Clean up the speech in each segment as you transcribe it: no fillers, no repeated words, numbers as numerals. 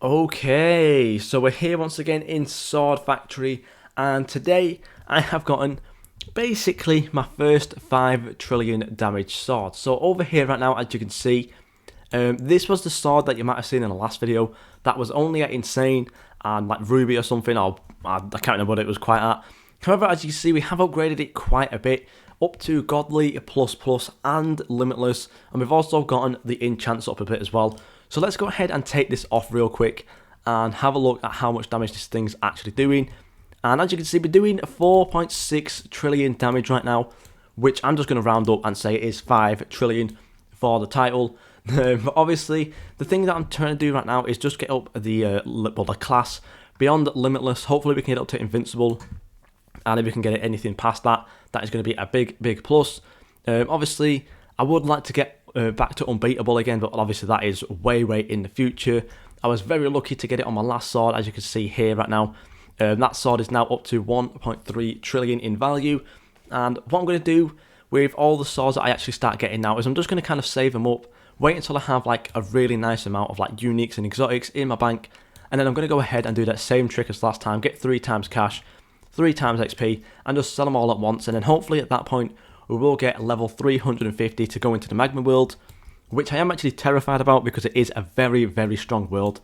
Okay, so we're here once again in Sword Factory, and today I have gotten basically my first 5 trillion damage sword. So over here right now, as you can see, this was the sword that you might have seen in the last video that was only at Insane and like Ruby or something, or I can't remember what it was quite at. However, as you can see, we have upgraded it quite a bit, up to Godly, Plus Plus, and Limitless, and we've also gotten the enchants up a bit as well. So let's go ahead and take this off real quick and have a look at how much damage this thing's actually doing. And as you can see, we're doing 4.6 trillion damage right now, which I'm just going to round up and say is 5 trillion for the title. But obviously, the thing that I'm trying to do right now is just get up the class beyond Limitless. Hopefully we can get up to Invincible, and if we can get it anything past that, that is going to be a big plus. Obviously, I would like to get back to unbeatable again, but obviously that is way in the future. I was very lucky to get it on my last sword, as you can see here right now. That sword is now up to 1.3 trillion in value, and what I'm going to do with all the swords that I actually start getting now is I'm just going to kind of save them up, wait until I have like a really nice amount of like uniques and exotics in my bank, and then I'm going to go ahead and do that same trick as last time, get 3 times cash, 3 times XP, and just sell them all at once, and then hopefully at that point we will get level 350 to go into the Magma world, which I am actually terrified about because it is a very strong world,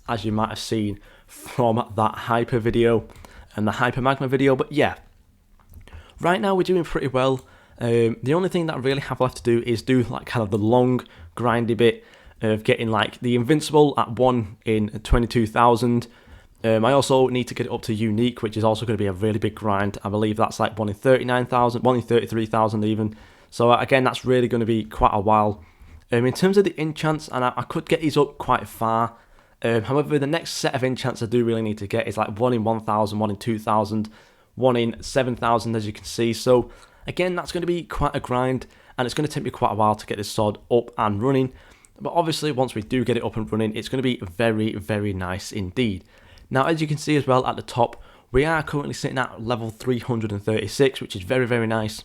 as you might have seen from that Hyper video and the Hyper Magma video. But yeah, right now we're doing pretty well. The only thing that I really have left to do is do like kind of the long grindy bit of getting like the Invincible at 1 in 22,000. I also need to get it up to Unique, which is also going to be a really big grind. I believe that's like 1 in 39,000, 1 in 33,000 even. So again, that's really going to be quite a while. In terms of the enchants, and I could get these up quite far. However, the next set of enchants I do really need to get is like 1 in 1,000, 1 in 2,000, 1 in 7,000, as you can see. So again, that's going to be quite a grind, and it's going to take me quite a while to get this sword up and running. But obviously, once we do get it up and running, it's going to be very nice indeed. Now, as you can see as well at the top, we are currently sitting at level 336, which is very nice.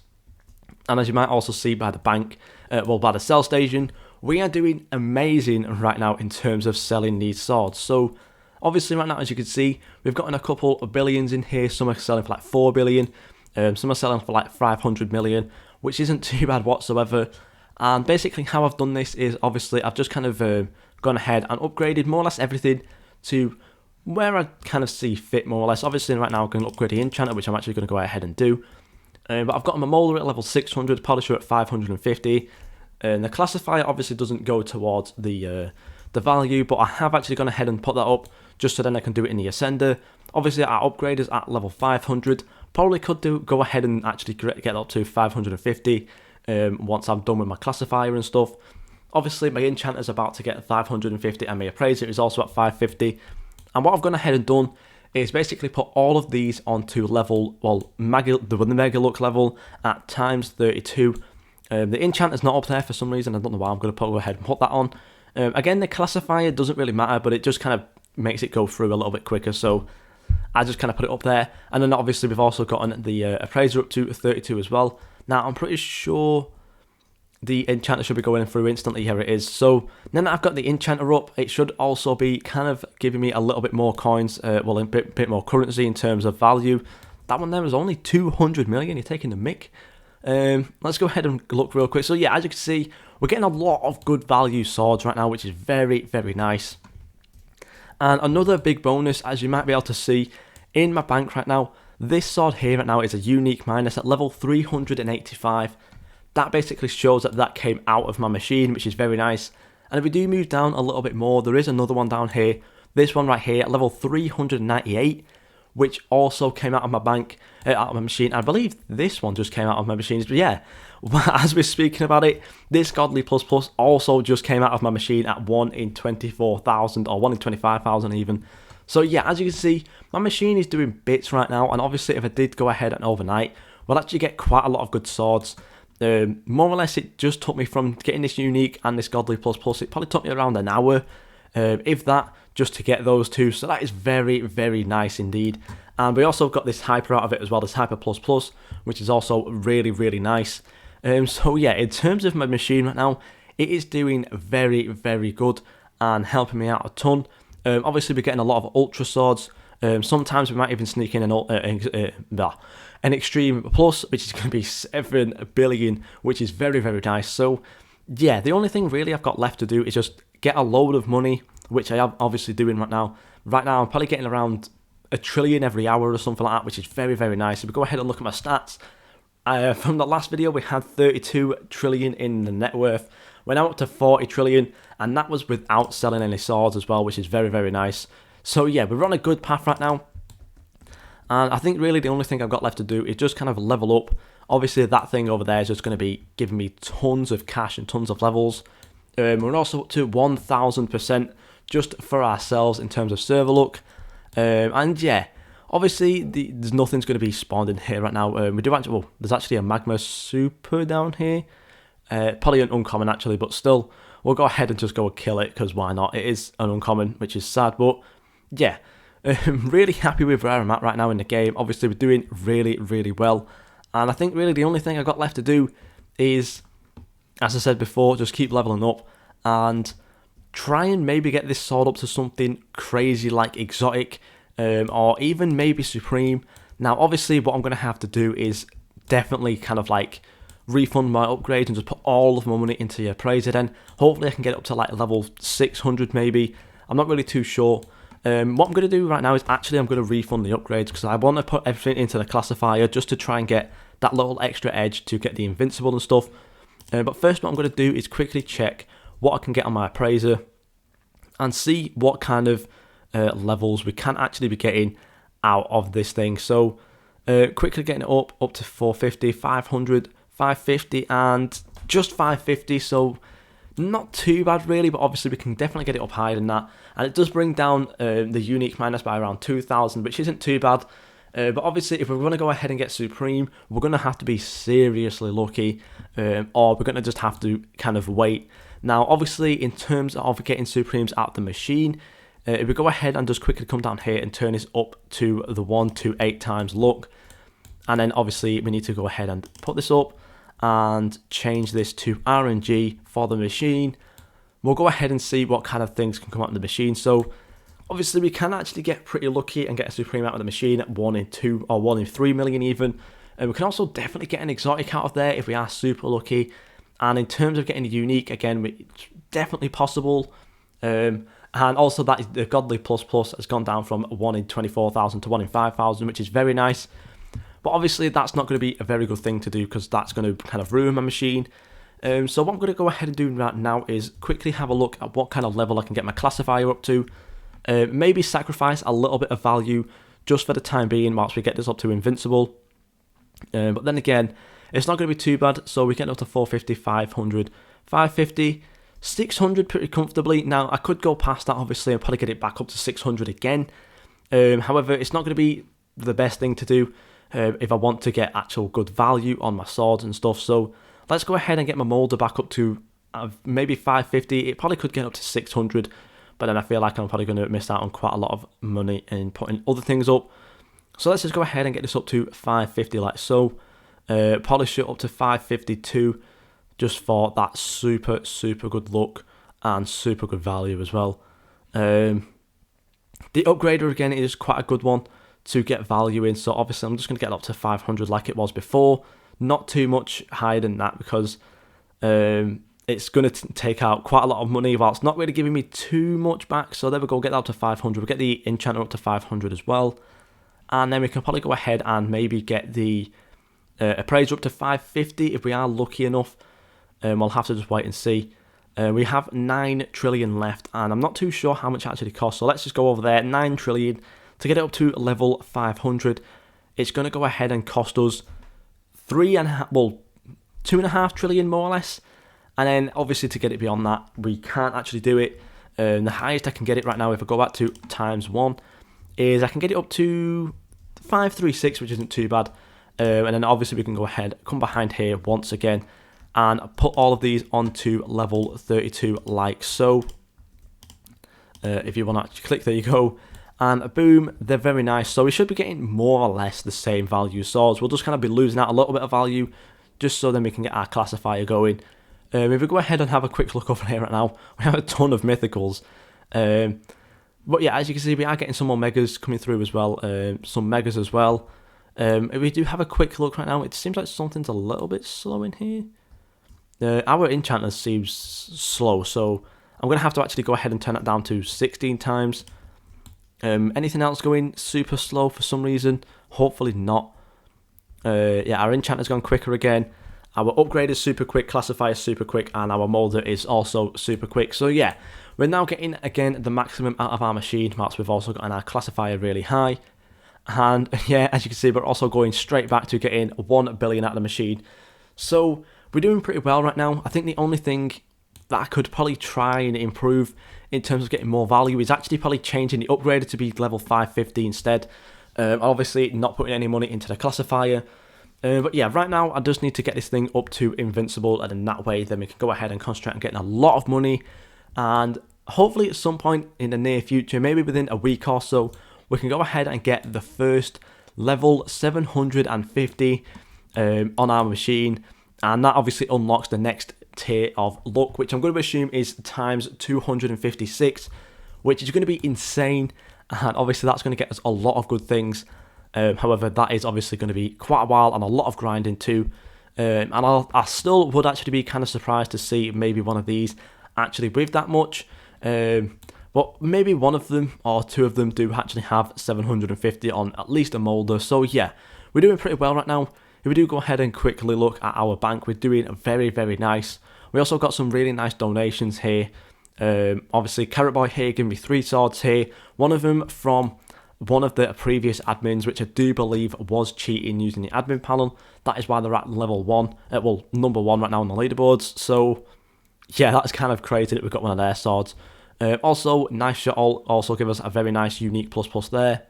And as you might also see by the bank, by the sell station, we are doing amazing right now in terms of selling these swords. So, obviously right now, as you can see, we've gotten a couple of billions in here. Some are selling for like 4 billion, some are selling for like 500 million, which isn't too bad whatsoever. And basically how I've done this is, obviously, I've just kind of gone ahead and upgraded more or less everything to where I kind of see fit, more or less. Obviously, right now I'm going to upgrade the enchanter, which I'm actually going to go ahead and do. But I've got my Molar at level 600, Polisher at 550. And the Classifier obviously doesn't go towards the value, but I have actually gone ahead and put that up just so then I can do it in the Ascender. Obviously, our upgrade is at level 500. Probably could go ahead and actually get up to 550 once I'm done with my Classifier and stuff. Obviously, my Enchanter is about to get 550, and my Appraiser is also at 550. And what I've gone ahead and done is basically put all of these onto level, well, the Mega Luck level at times 32. The Enchanter's not up there for some reason. I don't know why. I'm going to go ahead and put that on. Again, the Classifier doesn't really matter, but it just kind of makes it go through a little bit quicker. So I just kind of put it up there. And then obviously we've also gotten the Appraiser up to 32 as well. Now, I'm pretty sure the Enchanter should be going through instantly. Here it is. So now that I've got the Enchanter up, it should also be kind of giving me a little bit more coins, well, a bit more currency in terms of value. That one there was only 200 million. You're taking the mick. Let's go ahead and look real quick. So yeah, as you can see, we're getting a lot of good value swords right now, which is very nice. And another big bonus, as you might be able to see in my bank right now, this sword here right now is a unique minus at level 385. That basically shows that came out of my machine, which is very nice. And if we do move down a little bit more, there is another one down here. This one right here at level 398, which also came out of my bank, out of my machine. I believe this one just came out of my machines. But yeah, as we're speaking about it, this Godly Plus Plus also just came out of my machine at 1 in 24,000 or 1 in 25,000 even. So yeah, as you can see, my machine is doing bits right now. And obviously, if I did go ahead and overnight, we'll actually get quite a lot of good swords. More or less, it just took me from getting this unique and this Godly Plus Plus, it probably took me around an hour, if that, just to get those two. So that is very nice indeed. And we also got this Hyper out of it as well, this Hyper Plus Plus, which is also really nice. So yeah, in terms of my machine right now, it is doing very good and helping me out a ton. Obviously, we're getting a lot of ultra swords. Sometimes we might even sneak in an extreme plus, which is going to be 7 billion, which is very, very nice. So, yeah, the only thing really I've got left to do is just get a load of money, which I am obviously doing right now. Right now, I'm probably getting around 1 trillion every hour or something like that, which is very, very nice. If we go ahead and look at my stats, from the last video, we had 32 trillion in the net worth. We're now up to 40 trillion, and that was without selling any swords as well, which is very, very nice. So yeah, we're on a good path right now. And I think really the only thing I've got left to do is just kind of level up. Obviously, that thing over there is just going to be giving me tons of cash and tons of levels. We're also up to 1,000% just for ourselves in terms of server luck. And yeah, obviously, there's nothing's going to be spawned in here right now. We do actually, well, there's actually a magma super down here. Probably an uncommon actually, but still, we'll go ahead and just go and kill it because why not? It is an uncommon, which is sad, but yeah, I'm really happy with where I'm at right now in the game. Obviously, we're doing really, really well, and I think really the only thing I've got left to do is, as I said before, just keep leveling up and try and maybe get this sword up to something crazy like exotic, or even maybe supreme. Now, obviously, what I'm going to have to do is definitely kind of like refund my upgrades and just put all of my money into your appraiser. Then hopefully I can get up to like level 600 maybe. I'm not really too sure. What I'm going to do right now is actually I'm going to refund the upgrades because I want to put everything into the classifier just to try and get that little extra edge to get the invincible and stuff. But first what I'm going to do is quickly check what I can get on my appraiser and see what kind of levels we can actually be getting out of this thing. So quickly getting it up to 450, 500, 550 and just 550, so not too bad really, but obviously we can definitely get it up higher than that, and it does bring down the unique minus by around 2,000, which isn't too bad. But obviously if we're going to go ahead and get supreme, we're going to have to be seriously lucky, or we're going to just have to kind of wait. Now obviously in terms of getting supremes out the machine, if we go ahead and just quickly come down here and turn this up to the 128 times luck, and then obviously we need to go ahead and put this up and change this to RNG for the machine. We'll go ahead and see what kind of things can come out of the machine. So obviously we can actually get pretty lucky and get a supreme out of the machine at 1 in 2 or 1 in 3 million even. And we can also definitely get an exotic out of there if we are super lucky. And in terms of getting a unique, again, it's definitely possible. And also that the Godly Plus Plus has gone down from 1 in 24,000 to 1 in 5,000, which is very nice. But obviously that's not going to be a very good thing to do because that's going to kind of ruin my machine. So what I'm going to go ahead and do right now is quickly have a look at what kind of level I can get my classifier up to. Maybe sacrifice a little bit of value just for the time being whilst we get this up to invincible. But then again, it's not going to be too bad. So we get up to 450, 500, 550, 600 pretty comfortably. Now I could go past that obviously and probably get it back up to 600 again. However, it's not going to be the best thing to do if I want to get actual good value on my swords and stuff. So let's go ahead and get my molder back up to maybe 550. It probably could get up to 600, but then I feel like I'm probably going to miss out on quite a lot of money in putting other things up. So let's just go ahead and get this up to 550 like so. Polish it up to 552 just for that super, super good luck and super good value as well. The upgrader again is quite a good one to get value in, so obviously I'm just going to get up to 500 like it was before, not too much higher than that because it's going to take out quite a lot of money whilst not really giving me too much back. So there we go, get that up to 500, we'll get the enchanter up to 500 as well, and then we can probably go ahead and maybe get the appraiser up to 550 if we are lucky enough. We'll have to just wait and see. We have 9 trillion left and I'm not too sure how much it actually costs, so let's just go over there. 9 trillion to get it up to level 500, it's going to go ahead and cost us 2.5 trillion more or less. And then obviously to get it beyond that, we can't actually do it. The highest I can get it right now, if I go back to ×1, is I can get it up to 536, which isn't too bad. And then obviously we can go ahead, come behind here once again, and put all of these onto level 32 like so. If you want to actually click, there you go. And boom, they're very nice. So we should be getting more or less the same value swords. We'll just kind of be losing out a little bit of value just so then we can get our classifier going. If we go ahead and have a quick look over here right now, we have a ton of mythicals. But yeah, as you can see, we are getting some more megas coming through as well, some megas as well. We do have a quick look right now. It seems like something's a little bit slow in here. Our enchantment seems slow, so I'm going to have to actually go ahead and turn that down to 16 times. Anything else going super slow for some reason? Hopefully not. Yeah, our enchantment's gone quicker again. Our upgrade is super quick, classifier is super quick, and our molder is also super quick. So yeah, we're now getting, again, the maximum out of our machine, whilst we've also gotten our classifier really high. And yeah, as you can see, we're also going straight back to getting 1 billion out of the machine. So we're doing pretty well right now. I think the only thing that I could probably try and improve in terms of getting more value is actually probably changing the upgrader to be level 550 instead. Obviously not putting any money into the classifier. But yeah, right now I just need to get this thing up to invincible, and in that way then we can go ahead and concentrate on getting a lot of money, and hopefully at some point in the near future, maybe within a week or so, we can go ahead and get the first level 750 on our machine, and that obviously unlocks the next tier of luck, which I'm going to assume is times 256, which is going to be insane, and obviously that's going to get us a lot of good things. However, that is obviously going to be quite a while and a lot of grinding too. And I still would actually be kind of surprised to see maybe one of these actually with that much. But maybe one of them or two of them do actually have 750 on at least a molder. So yeah, we're doing pretty well right now. If we do go ahead and quickly look at our bank, we're doing very, very nice. We also got some really nice donations here. Obviously, Carrot Boy here giving me 3 swords here. One of them from one of the previous admins, which I do believe was cheating using the admin panel. That is why they're at level 1, well, number 1 right now on the leaderboards. So yeah, that's kind of crazy that we've got one of their swords. Also, Nice Shot also give us a very nice unique plus there.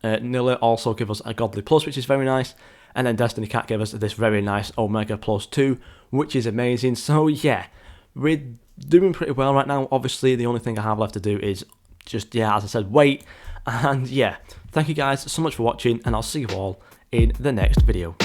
Nilla also give us a godly plus, which is very nice. And then Destiny Cat gave us this very nice Omega +2, which is amazing. So yeah, we're doing pretty well right now. Obviously, the only thing I have left to do is just, yeah, as I said, wait. And yeah, thank you guys so much for watching, and I'll see you all in the next video.